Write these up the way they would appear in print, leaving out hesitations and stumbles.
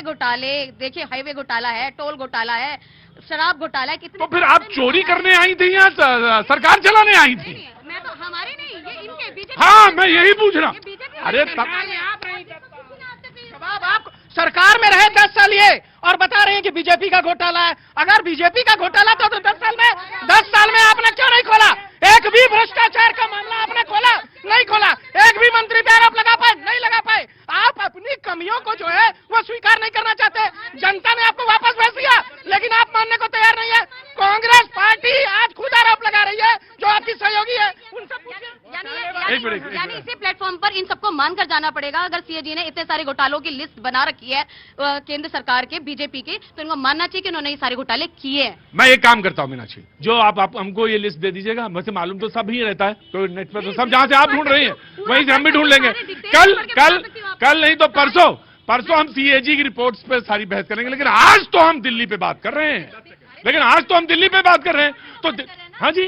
Highway घोटाले, देखिए highway घोटाला है, टोल घोटाला है, शराब घोटाला है, कितने। तो फिर आप चोरी करने आई थी या सरकार चलाने आई थी? मैं तो हमारी नहीं, ये इनके बीजेपी। हाँ, मैं यही पूछ रहा हूँ। अरे आप सरकार में रहे 10 साल ये और बता रहे हैं कि बीजेपी का घोटाला है। अगर बीजेपी का घोटाला तो 10 साल में आपने क्यों नहीं खोला? एक भी भ्रष्टाचार का मामला आपने खोला नहीं खोला, एक भी मंत्री पे आरोप लगा पाए नहीं लगा पाए। आप अपनी कमियों को जो है वो स्वीकार नहीं करना चाहते। जनता ने आपको वापस भेज दिया, लेकिन आप मानने को तैयार नहीं है। कांग्रेस पार्टी आज खुद आरोप लगा रही है, जो आपकी सहयोगी है उनसे पूछिए। यानी इसी प्लेटफॉर्म पर इन सबको मानकर जाना पड़ेगा। अगर सीएजी ने इतने सारे घोटालों की लिस्ट बना रखी है केंद्र सरकार के, बीजेपी की, तो इनको मानना चाहिए कि उन्होंने ये सारे घोटाले किए हैं। मैं एक काम करता हूँ मीनाक्षी, जो आप हमको ये लिस्ट दे दीजिएगा, वैसे मालूम तो सब ही रहता है, तो नेट पर तो सब जहां से आप ढूंढ रही हैं वहीं से हम भी ढूंढ लेंगे। कल नहीं तो परसों हम सीएजी की रिपोर्ट्स पे सारी बहस करेंगे, लेकिन आज तो हम दिल्ली पे बात कर रहे हैं। तो हाँ जी,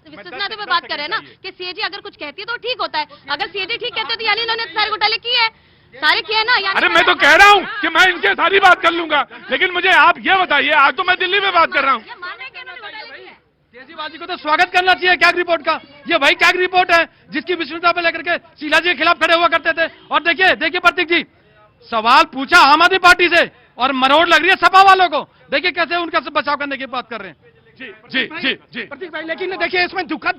विश्वसनीयता पे बात कर रहे हैं ना कि सीएजी अगर कुछ कहती है तो ठीक होता है। अगर सीएजी ठीक कहते तो यानी इन्होंने सारे घोटाले किए हैं, सारे किए ना। अरे मैं तो कह रहा हूँ कि मैं इनसे सारी बात कर लूंगा, लेकिन मुझे आप ये बताइए, आज तो मैं दिल्ली में बात कर रहा हूँ। केजरीवाल जी को तो स्वागत करना चाहिए कैग रिपोर्ट का। ये वही कैग रिपोर्ट है जिसकी विश्वसनीयता पे लेकर के शीला जी के खिलाफ खड़े हुआ करते थे। और देखिए प्रतीक जी, सवाल पूछा आम आदमी पार्टी से और मरोड़ लग रही है सपा वालों को। देखिए कैसे उनका बचाव करने की बात कर रहे हैं। जी प्रतीक भाई, लेकिन देखिए इसमें दुखद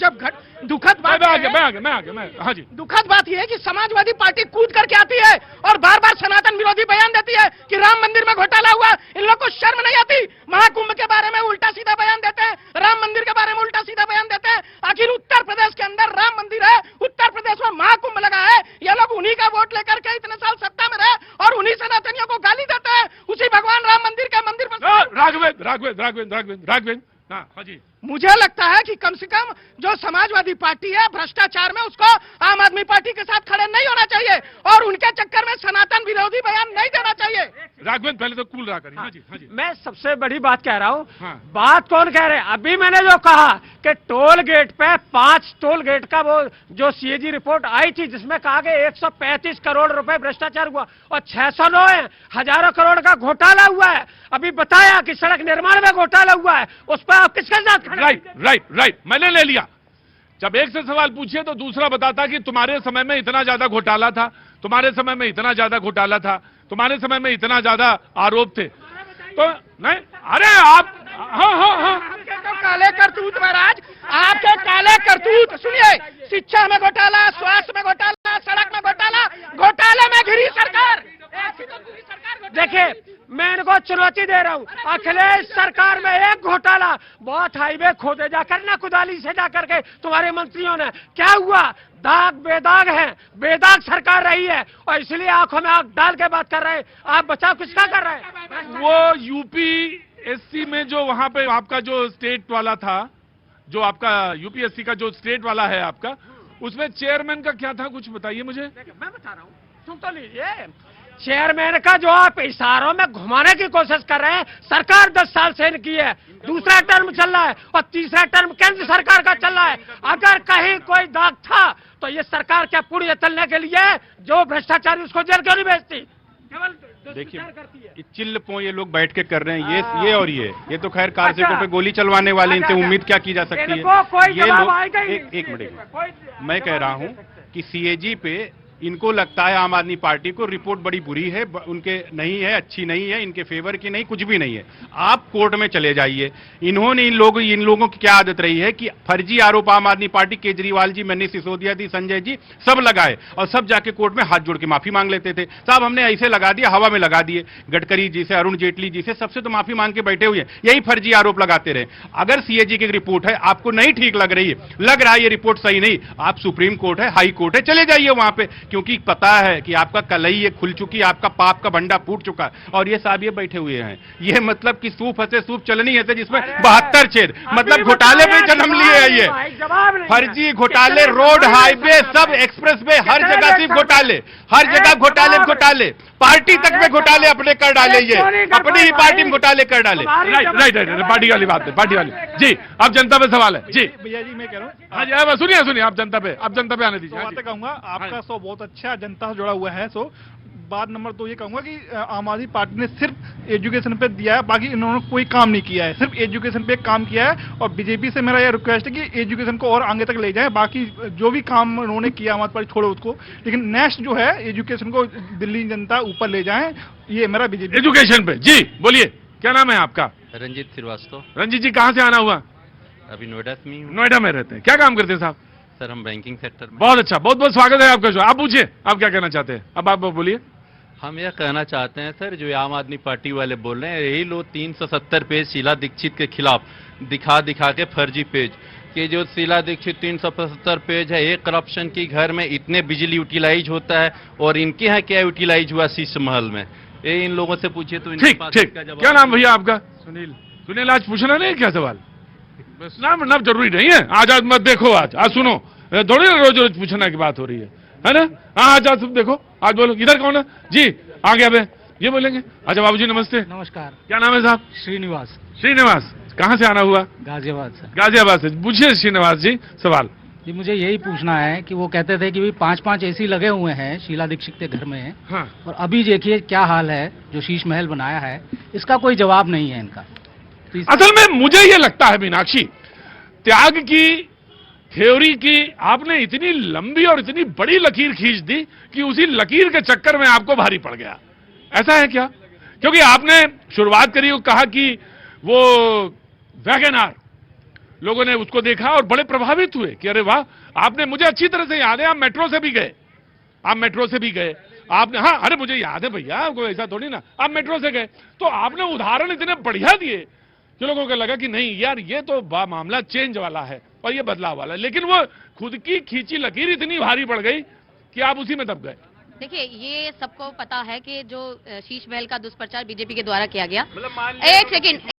बात हाँ जी, दुखद बात यह है कि समाजवादी पार्टी कूद करके आती है और बार बार सनातन विरोधी बयान देती है कि राम मंदिर में घोटाला हुआ। इन लोग को शर्म नहीं आती? महाकुंभ के बारे में उल्टा सीधा बयान देते हैं, राम मंदिर के बारे में उल्टा सीधा बयान देते हैं। आखिर उत्तर प्रदेश के अंदर राम मंदिर है, उत्तर प्रदेश में महाकुंभ लगा है। ये लोग उन्हीं का वोट लेकर के इतने साल सत्ता में रहे और उन्हीं सनातनियों को गाली देते हैं, उसी भगवान राम मंदिर के मंदिर पर। राघवेंद्र हाँ जी, मुझे लगता है कि कम से कम जो समाजवादी पार्टी है भ्रष्टाचार में, उसको आम आदमी पार्टी के साथ खड़े नहीं होना चाहिए और उनके चक्कर में सनातन विरोधी बयान नहीं देना चाहिए। राघवेंद्र पहले तो कूल रहा करिए। हाँ जी। मैं सबसे बड़ी बात कह रहा हूँ। हाँ। बात कौन कह रहे हैं? अभी मैंने जो कहा कि टोल गेट पे 5 टोल गेट का वो जो सीएजी रिपोर्ट आई थी जिसमें कहा कि 135 करोड़ रुपए भ्रष्टाचार हुआ और 609 है, हजारों करोड़ का घोटाला हुआ है। अभी बताया कि सड़क निर्माण में घोटाला हुआ है, उस पर आप किसके साथ? राइट, मैंने ले लिया। जब एक से सवाल पूछिए तो दूसरा बताता कि तुम्हारे समय में इतना ज्यादा घोटाला था, तुम्हारे समय में इतना ज्यादा घोटाला था, तुम्हारे समय में इतना ज्यादा आरोप थे। तो नहीं, अरे आप हाँ आपके तो काले करतूत महाराज, आपके काले करतूत। सुनिए, शिक्षा में घोटाला, स्वास्थ्य में घोटाला, सड़क में घोटाला, घोटाले में घिरी सरकार। देखिए, मैं इनको चुनौती दे रहा हूँ, अखिलेश सरकार में एक घोटाला, बहुत हाईवे खोदे जाकर ना कुदाली से जाकर के तुम्हारे मंत्रियों ने, क्या हुआ? दाग बेदाग है, बेदाग सरकार रही है और इसलिए आंखों में आंख डाल के बात कर रहे हैं। आप बचाव किसका कर रहे हैं? वो यूपीएससी में जो वहां पे आपका जो स्टेट वाला था, जो आपका यूपीएससी का जो स्टेट वाला है आपका, उसमें चेयरमैन का क्या था, कुछ बताइए मुझे। मैं बता रहा हूँ, सुन तो लीजिए। चेयरमैन का जो आप इशारों में घुमाने की कोशिश कर रहे हैं, सरकार 10 साल से की है, दूसरा टर्म चल रहा है और तीसरा टर्म केंद्र सरकार का चल रहा है। अगर कहीं कोई दाग था तो ये सरकार क्या पुण्य तलने के लिए जो भ्रष्टाचारी उसको जेल क्यों नहीं भेजती? देखिए चिल्ल ये लोग बैठ के कर रहे हैं, ये और ये तो खैर कारसेटों पे गोली चलवाने वाले, इनसे उम्मीद क्या की जा सकती है? ये लोग एक मिनट, मैं कह रहा हूं कि सीएजी पे इनको लगता है आम आदमी पार्टी को रिपोर्ट बड़ी बुरी है, उनके नहीं है, अच्छी नहीं है, इनके फेवर की नहीं, कुछ भी नहीं है। आप कोर्ट में चले जाइए। इन्होंने इन लोगों की क्या आदत रही है कि फर्जी आरोप आम आदमी पार्टी, केजरीवाल जी, मनीष सिसोदिया जी, संजय जी, सब लगाए और सब जाके कोर्ट में हाथ जोड़ के माफी मांग लेते थे। साहब हमने ऐसे लगा दिया, हवा में लगा दिए। गडकरी जी से, अरुण जेटली जी से, सबसे तो माफी मांग के बैठे हुए हैं, यही फर्जी आरोप लगाते रहे। अगर सीएजी की रिपोर्ट है, आपको नहीं ठीक लग रही है, लग रहा है ये रिपोर्ट सही नहीं, आप सुप्रीम कोर्ट है, हाई कोर्ट है, चले जाइए वहां पे, क्योंकि पता है कि आपका कलई ये खुल चुकी है, आपका पाप का भंडा फूट चुका है। और ये साहब ये बैठे हुए हैं, ये मतलब कि सूप हंसे सूप चलनी है जिसमें 72 छेद, मतलब घोटाले में जन्म लिए है ये। फर्जी घोटाले, रोड, हाईवे, सब एक्सप्रेस वे, हर जगह सिर्फ घोटाले, हर जगह घोटाले, पार्टी तक में घोटाले अपने कर डाले, ये अपनी ही पार्टी में घोटाले कर डाले। राइट, पार्टी वाली बात है, पार्टी वाली। जी, अब जनता पे सवाल है। जी भैया जी, मैं कह रहा हूँ, हाँ जी, सुनिए आप जनता पे आने दीजिए। बातें कहूंगा, आपका सो बहुत अच्छा जनता से जुड़ा हुआ है। सो बात नंबर 2 ये कहूंगा कि आम आदमी पार्टी ने सिर्फ एजुकेशन पे दिया है, बाकी इन्होंने कोई काम नहीं किया है, सिर्फ एजुकेशन पे काम किया है। और बीजेपी से मेरा ये रिक्वेस्ट है कि एजुकेशन को और आगे तक ले जाए, बाकी जो भी काम उन्होंने किया आम आदमी पार्टी छोड़ो उसको, लेकिन नेक्स्ट जो है एजुकेशन को दिल्ली जनता ऊपर ले जाए, ये मेरा बीजेपी। एजुकेशन पे जी बोलिए, क्या नाम है आपका? रंजीत श्रीवास्तव। रंजीत जी, कहाँ से आना हुआ? अभी नोएडा में हूँ। नोएडा में रहते हैं, क्या काम करते हैं साहब? सर हम बैंकिंग सेक्टर में। बहुत अच्छा, बहुत बहुत स्वागत है आपका। जो आप पूछिए, आप क्या कहना चाहते हैं? अब आप बोलिए। हम यह कहना चाहते हैं सर, जो आम आदमी पार्टी वाले बोल रहे हैं, यही लोग 370 पेज शीला दीक्षित के खिलाफ दिखा के फर्जी पेज कि जो शीला दीक्षित 375 पेज है, एक करप्शन की घर में इतने बिजली यूटिलाइज होता है और इनके यहाँ क्या यूटिलाइज हुआ शीश महल में, ये इन लोगों से पूछिए तो इनके ठीक पास ठीक। इसका जवाब। क्या नाम भैया आपका? सुनील। सुनील, आज पूछना नहीं क्या सवाल? बस नाम जरूरी नहीं है, आज मत देखो, आज सुनो, थोड़ी रोज रोज पूछना की बात हो रही है ना? हाँ, आज तुम देखो, आज बोलो इधर कौन है जी, आगे अब ये बोलेंगे। अच्छा बाबूजी नमस्ते। नमस्कार। क्या नाम है साहब? श्रीनिवास। श्रीनिवास, कहाँ से आना हुआ? गाजियाबाद से। गाजियाबाद से। पूछिए श्रीनिवास जी सवाल। जी मुझे यही पूछना है कि वो कहते थे कि भी 5-5 एसी लगे हुए हैं शीला दीक्षित के घर में, हाँ। और अभी देखिए क्या हाल है, जो शीश महल बनाया है, इसका कोई जवाब नहीं है इनका। तो असल में मुझे ये लगता है मीनाक्षी, त्याग की थ्योरी की आपने इतनी लंबी और इतनी बड़ी लकीर खींच दी कि उसी लकीर के चक्कर में आपको भारी पड़ गया, ऐसा है क्या? क्योंकि आपने शुरुआत करी और कहा कि वो वैगनआर, लोगों ने उसको देखा और बड़े प्रभावित हुए कि अरे वाह, आपने, मुझे अच्छी तरह से याद है, आप मेट्रो से भी गए, आपने, हाँ अरे मुझे याद है भैया, कोई ऐसा थोड़ी ना, आप मेट्रो से गए, तो आपने उदाहरण इतने बढ़िया दिए कि लोगों को लगा कि नहीं यार ये तो मामला चेंज वाला है और ये बदलाव वाला है, लेकिन वो खुद की खींची लकीर इतनी भारी पड़ गई कि आप उसी में दब गए। देखिए, ये सबको पता है कि जो शीश महल का दुष्प्रचार बीजेपी के द्वारा किया गया। मतलब एक सेकंड